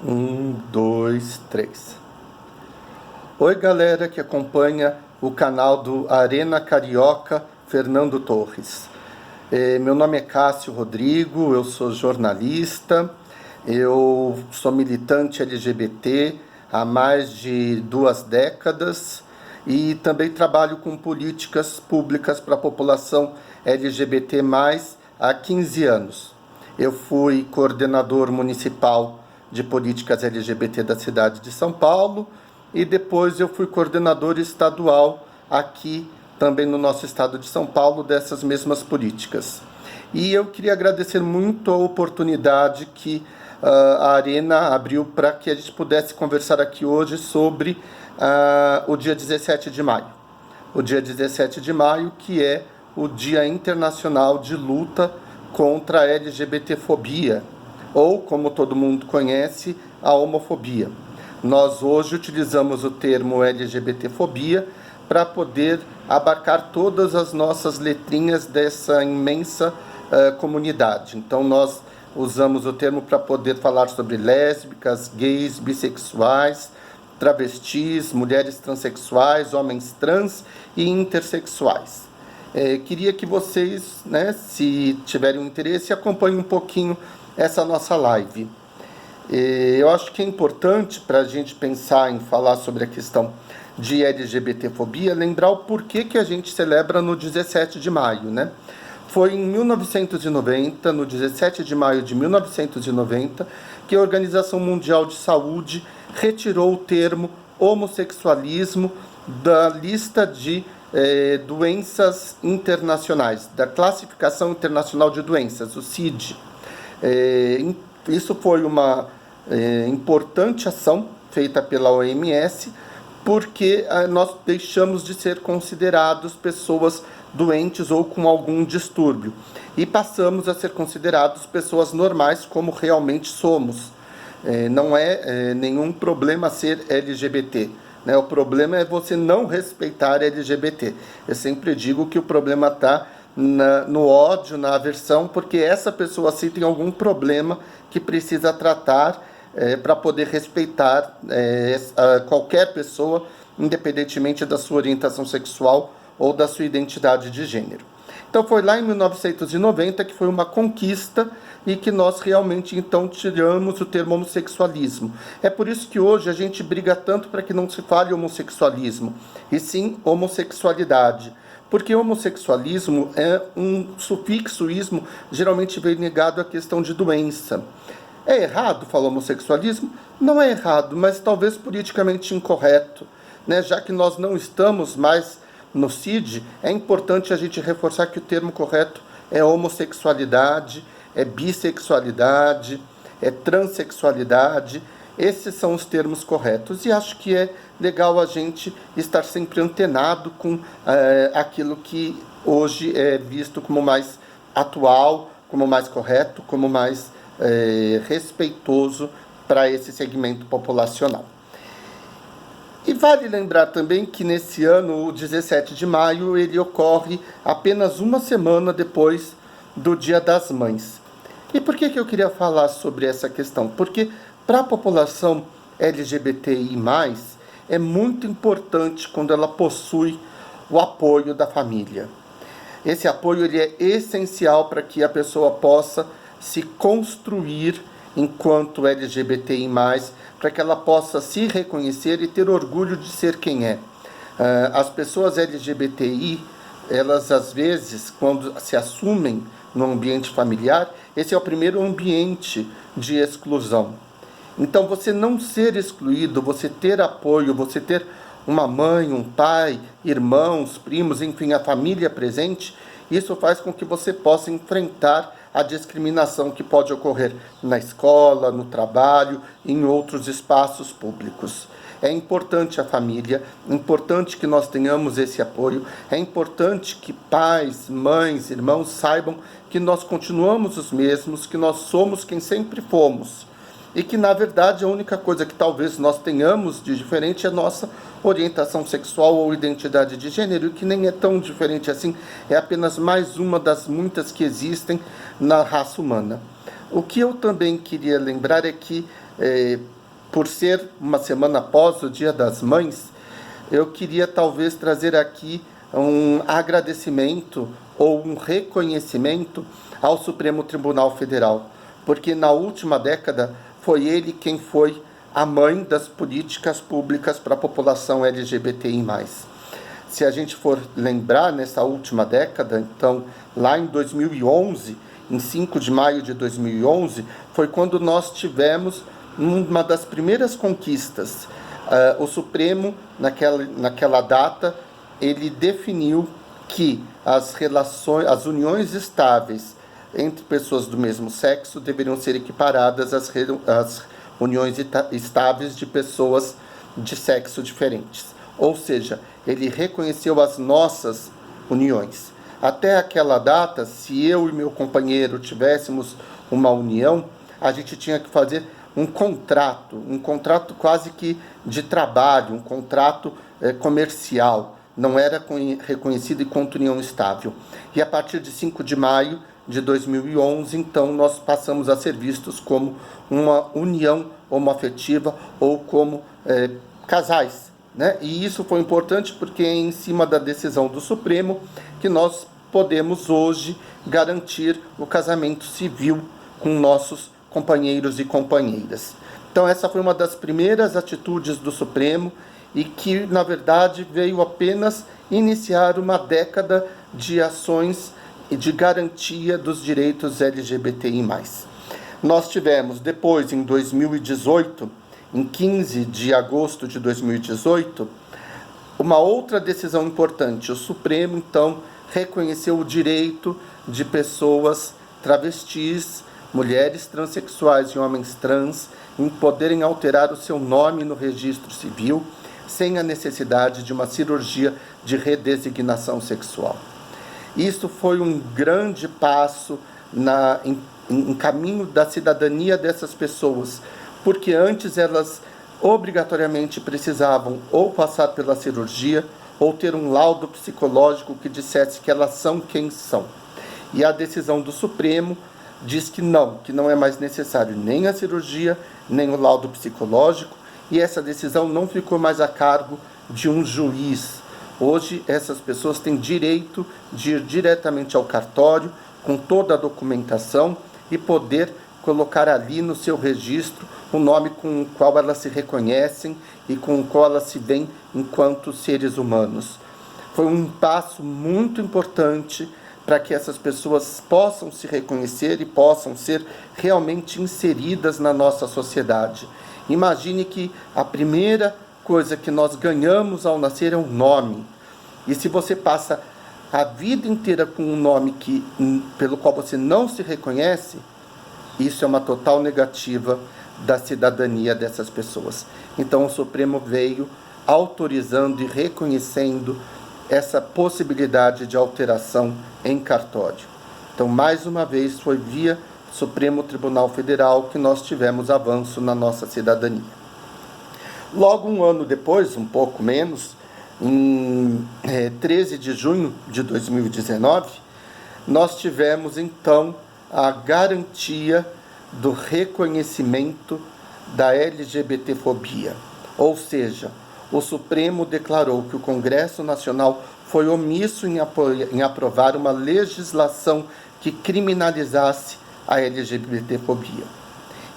Dois, três. Oi, galera que acompanha o canal do Arena Carioca Fernando Torres. Meu nome é Cássio Rodrigo, eu sou jornalista, eu sou militante LGBT há mais de 2 décadas e também trabalho com políticas públicas para a população LGBT+, há 15 anos. Eu fui coordenador municipal de políticas LGBT da cidade de São Paulo e depois eu fui coordenador estadual aqui também no nosso estado de São Paulo dessas mesmas políticas. E eu queria agradecer muito a oportunidade que a Arena abriu para que a gente pudesse conversar aqui hoje sobre o dia 17 de maio. O dia 17 de maio, que é o Dia Internacional de Luta contra a LGBTfobia, ou, como todo mundo conhece, a homofobia. Nós hoje utilizamos o termo LGBTfobia para poder abarcar todas as nossas letrinhas dessa imensa comunidade. Então, nós usamos o termo para poder falar sobre lésbicas, gays, bissexuais, travestis, mulheres transexuais, homens trans e intersexuais. Queria que vocês, se tiverem um interesse, acompanhem um pouquinho essa nossa live. Eu acho que é importante para a gente pensar em falar sobre a questão de LGBTfobia, lembrar o porquê que a gente celebra no 17 de maio, Foi em 1990, no 17 de maio de 1990, que a Organização Mundial de Saúde retirou o termo homossexualismo da lista de doenças internacionais, da Classificação Internacional de Doenças, o CID. Isso foi uma importante ação feita pela OMS, porque nós deixamos de ser considerados pessoas doentes ou com algum distúrbio e passamos a ser considerados pessoas normais como realmente somos. Não é nenhum problema ser LGBT. O problema é você não respeitar LGBT. Eu sempre digo que o problema está no ódio, na aversão, porque essa pessoa sim tem algum problema que precisa tratar para poder respeitar qualquer pessoa, independentemente da sua orientação sexual ou da sua identidade de gênero. Então foi lá em 1990 que foi uma conquista e que nós realmente então tiramos o termo homossexualismo. É por isso que hoje a gente briga tanto para que não se fale homossexualismo, e sim homossexualidade. Porque homossexualismo é um sufixo ismo, geralmente vem ligado à questão de doença. É errado falar homossexualismo? Não é errado, mas talvez politicamente incorreto. Já que nós não estamos mais no CID, é importante a gente reforçar que o termo correto é homossexualidade, é bissexualidade, é transexualidade. Esses são os termos corretos e acho que é legal a gente estar sempre antenado com aquilo que hoje é visto como mais atual, como mais correto, como mais respeitoso para esse segmento populacional. E vale lembrar também que nesse ano, o 17 de maio, ele ocorre apenas uma semana depois do Dia das Mães. E por que eu queria falar sobre essa questão? Porque para a população LGBTI+, é muito importante quando ela possui o apoio da família. Esse apoio ele é essencial para que a pessoa possa se construir enquanto LGBTI+, para que ela possa se reconhecer e ter orgulho de ser quem é. As pessoas LGBTI, elas às vezes, quando se assumem no ambiente familiar, esse é o primeiro ambiente de exclusão. Então, você não ser excluído, você ter apoio, você ter uma mãe, um pai, irmãos, primos, enfim, a família presente, isso faz com que você possa enfrentar a discriminação que pode ocorrer na escola, no trabalho e em outros espaços públicos. É importante a família, é importante que nós tenhamos esse apoio, é importante que pais, mães, irmãos saibam que nós continuamos os mesmos, que nós somos quem sempre fomos. E que, na verdade, a única coisa que talvez nós tenhamos de diferente é a nossa orientação sexual ou identidade de gênero, que nem é tão diferente assim, é apenas mais uma das muitas que existem na raça humana. O que eu também queria lembrar é que, por ser uma semana após o Dia das Mães, eu queria talvez trazer aqui um agradecimento ou um reconhecimento ao Supremo Tribunal Federal, porque na última década foi ele quem foi a mãe das políticas públicas para a população LGBTI+. Se a gente for lembrar, nessa última década, então, lá em 2011, em 5 de maio de 2011, foi quando nós tivemos uma das primeiras conquistas. O Supremo, naquela data, ele definiu que as uniões estáveis entre pessoas do mesmo sexo deveriam ser equiparadas às uniões estáveis de pessoas de sexo diferentes. Ou seja, ele reconheceu as nossas uniões. Até aquela data, se eu e meu companheiro tivéssemos uma união, a gente tinha que fazer um contrato quase que de trabalho, um contrato comercial. Não era reconhecido enquanto união estável. E a partir de 5 de maio de 2011, então, nós passamos a ser vistos como uma união homoafetiva ou como casais, né? E isso foi importante porque é em cima da decisão do Supremo que nós podemos hoje garantir o casamento civil com nossos companheiros e companheiras. Então essa foi uma das primeiras atitudes do Supremo e que, na verdade, veio apenas iniciar uma década de ações e de garantia dos direitos LGBTI+. Nós tivemos depois, em 2018, em 15 de agosto de 2018, uma outra decisão importante. O Supremo, então, reconheceu o direito de pessoas travestis, mulheres transexuais e homens trans em poderem alterar o seu nome no registro civil sem a necessidade de uma cirurgia de redesignação sexual. Isso foi um grande passo em caminho da cidadania dessas pessoas, porque antes elas obrigatoriamente precisavam ou passar pela cirurgia ou ter um laudo psicológico que dissesse que elas são quem são. E a decisão do Supremo diz que não é mais necessário nem a cirurgia, nem o laudo psicológico, e essa decisão não ficou mais a cargo de um juiz. Hoje, essas pessoas têm direito de ir diretamente ao cartório, com toda a documentação, e poder colocar ali no seu registro o nome com o qual elas se reconhecem e com o qual elas se veem enquanto seres humanos. Foi um passo muito importante para que essas pessoas possam se reconhecer e possam ser realmente inseridas na nossa sociedade. Imagine que a primeira coisa que nós ganhamos ao nascer é um nome. E se você passa a vida inteira com um nome pelo qual você não se reconhece, isso é uma total negativa da cidadania dessas pessoas. Então o Supremo veio autorizando e reconhecendo essa possibilidade de alteração em cartório. Então, mais uma vez, foi via Supremo Tribunal Federal que nós tivemos avanço na nossa cidadania. Logo um ano depois, um pouco menos, em 13 de junho de 2019, nós tivemos então a garantia do reconhecimento da LGBTfobia. Ou seja, o Supremo declarou que o Congresso Nacional foi omisso em aprovar uma legislação que criminalizasse a LGBTfobia.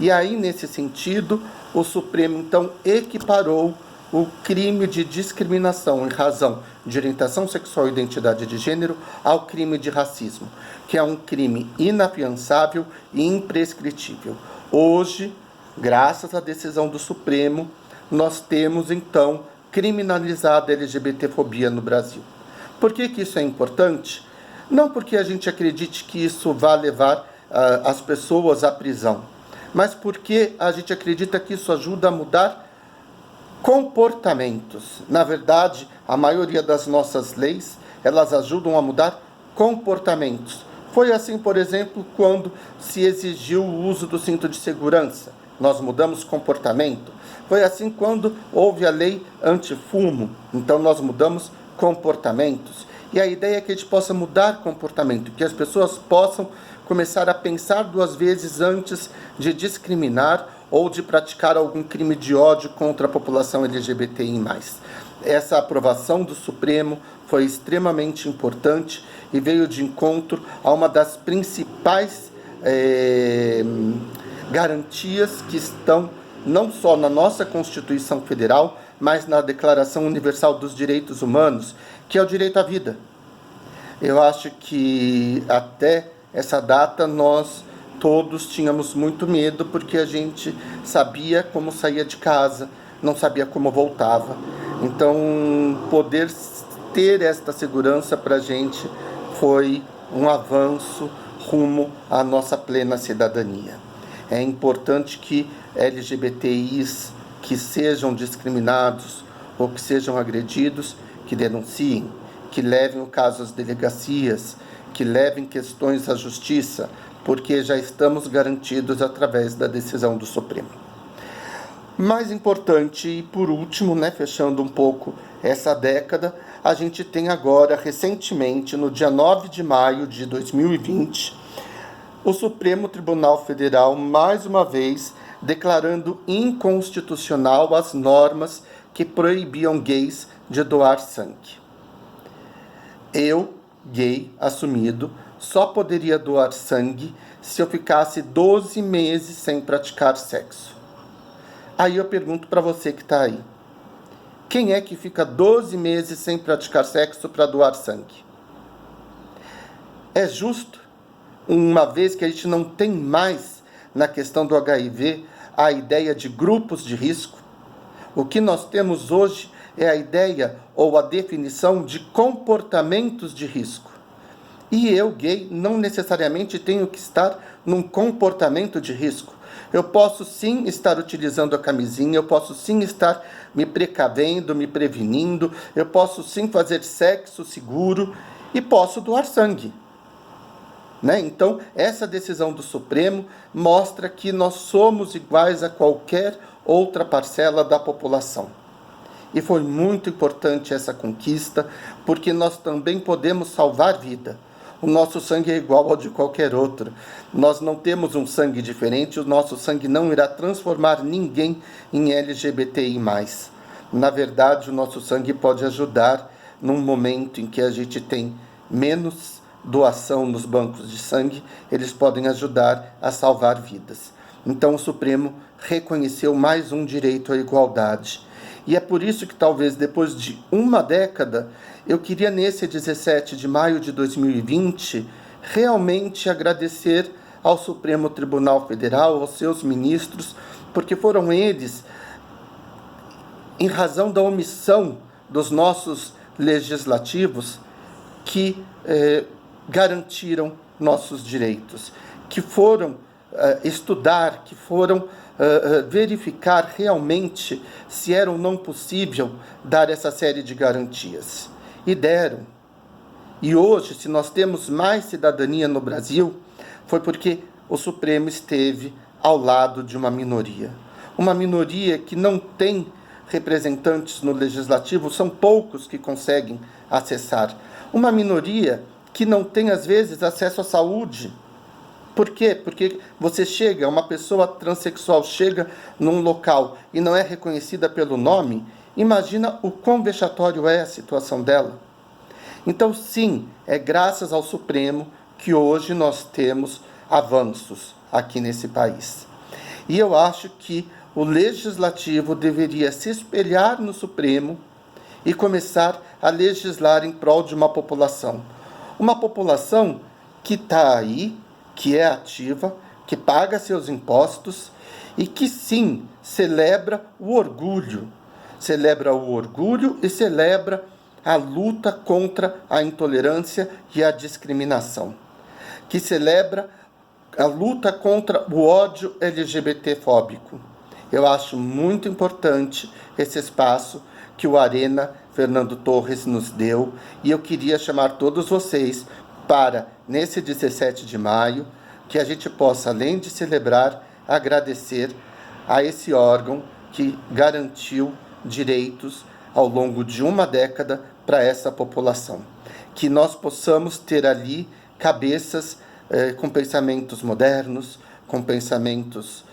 E aí, nesse sentido, o Supremo, então, equiparou o crime de discriminação em razão de orientação sexual e identidade de gênero ao crime de racismo, que é um crime inafiançável e imprescritível. Hoje, graças à decisão do Supremo, nós temos, então, criminalizada a LGBTfobia no Brasil. Por que isso é importante? Não porque a gente acredite que isso vá levar as pessoas à prisão, mas porque a gente acredita que isso ajuda a mudar comportamentos. Na verdade, a maioria das nossas leis, elas ajudam a mudar comportamentos. Foi assim, por exemplo, quando se exigiu o uso do cinto de segurança. Nós mudamos comportamento. Foi assim quando houve a lei antifumo. Então nós mudamos comportamentos. E a ideia é que a gente possa mudar comportamento, que as pessoas possam começar a pensar 2 vezes antes de discriminar ou de praticar algum crime de ódio contra a população LGBTI+. Essa aprovação do Supremo foi extremamente importante e veio de encontro a uma das principais garantias que estão não só na nossa Constituição Federal, mas na Declaração Universal dos Direitos Humanos, que é o direito à vida. Eu acho que até essa data nós todos tínhamos muito medo, porque a gente sabia como saía de casa, não sabia como voltava. Então, poder ter esta segurança para a gente foi um avanço rumo à nossa plena cidadania. É importante que LGBTIs que sejam discriminados ou que sejam agredidos, que denunciem, que levem o caso às delegacias, que levem questões à justiça, porque já estamos garantidos através da decisão do Supremo. Mais importante, e por último, fechando um pouco essa década, a gente tem agora, recentemente, no dia 9 de maio de 2020, o Supremo Tribunal Federal, mais uma vez, declarando inconstitucional as normas que proibiam gays de doar sangue. Eu, gay, assumido, só poderia doar sangue se eu ficasse 12 meses sem praticar sexo. Aí eu pergunto para você que está aí. Quem é que fica 12 meses sem praticar sexo para doar sangue? É justo, uma vez que a gente não tem mais, na questão do HIV, a ideia de grupos de risco? O que nós temos hoje é a ideia ou a definição de comportamentos de risco. E eu, gay, não necessariamente tenho que estar num comportamento de risco. Eu posso sim estar utilizando a camisinha, eu posso sim estar me precavendo, me prevenindo, eu posso sim fazer sexo seguro e posso doar sangue. Então, essa decisão do Supremo mostra que nós somos iguais a qualquer outra parcela da população. E foi muito importante essa conquista, porque nós também podemos salvar vida. O nosso sangue é igual ao de qualquer outro. Nós não temos um sangue diferente, o nosso sangue não irá transformar ninguém em LGBTI+. Na verdade, o nosso sangue pode ajudar num momento em que a gente tem menos doação nos bancos de sangue, eles podem ajudar a salvar vidas. Então o Supremo reconheceu mais um direito à igualdade. E é por isso que talvez depois de uma década, eu queria nesse 17 de maio de 2020, realmente agradecer ao Supremo Tribunal Federal, aos seus ministros, porque foram eles, em razão da omissão dos nossos legislativos, que garantiram nossos direitos, que foram estudar, que foram verificar realmente se era ou não possível dar essa série de garantias. E deram. E hoje, se nós temos mais cidadania no Brasil, foi porque o Supremo esteve ao lado de uma minoria. Uma minoria que não tem representantes no Legislativo, são poucos que conseguem acessar. Uma minoria que não tem, às vezes, acesso à saúde. Por quê? Porque você chega, uma pessoa transexual chega num local e não é reconhecida pelo nome, imagina o quão vexatório é a situação dela. Então, sim, é graças ao Supremo que hoje nós temos avanços aqui nesse país. E eu acho que o Legislativo deveria se espelhar no Supremo e começar a legislar em prol de uma população. Uma população que está aí, que é ativa, que paga seus impostos e que sim, celebra o orgulho e celebra a luta contra a intolerância e a discriminação, que celebra a luta contra o ódio LGBT-fóbico. Eu acho muito importante esse espaço que o Arena Fernando Torres nos deu, e eu queria chamar todos vocês para, nesse 17 de maio, que a gente possa, além de celebrar, agradecer a esse órgão que garantiu direitos ao longo de uma década para essa população. Que nós possamos ter ali cabeças com pensamentos modernos, com pensamentos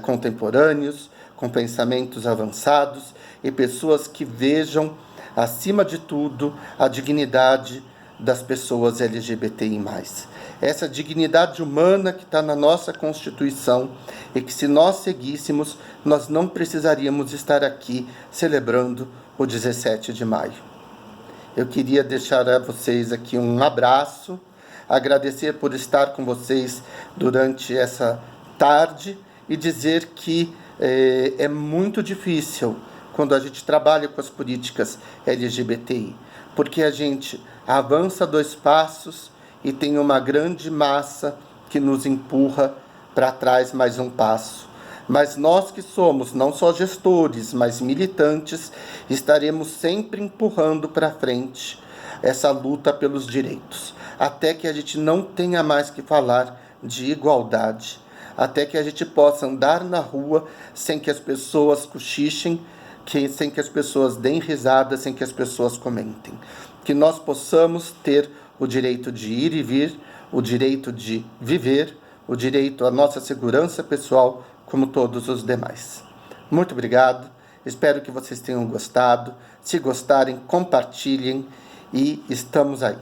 contemporâneos, com pensamentos avançados e pessoas que vejam, acima de tudo, a dignidade das pessoas LGBTI+. Essa dignidade humana que está na nossa Constituição e que, se nós seguíssemos, nós não precisaríamos estar aqui celebrando o 17 de maio. Eu queria deixar a vocês aqui um abraço, agradecer por estar com vocês durante essa tarde e dizer que é muito difícil quando a gente trabalha com as políticas LGBTI, porque a gente avança 2 passos e tem uma grande massa que nos empurra para trás mais um passo. Mas nós que somos não só gestores, mas militantes, estaremos sempre empurrando para frente essa luta pelos direitos, até que a gente não tenha mais que falar de igualdade, até que a gente possa andar na rua sem que as pessoas cochichem, sem que as pessoas deem risada, sem que as pessoas comentem. Que nós possamos ter o direito de ir e vir, o direito de viver, o direito à nossa segurança pessoal, como todos os demais. Muito obrigado, espero que vocês tenham gostado. Se gostarem, compartilhem e estamos aí.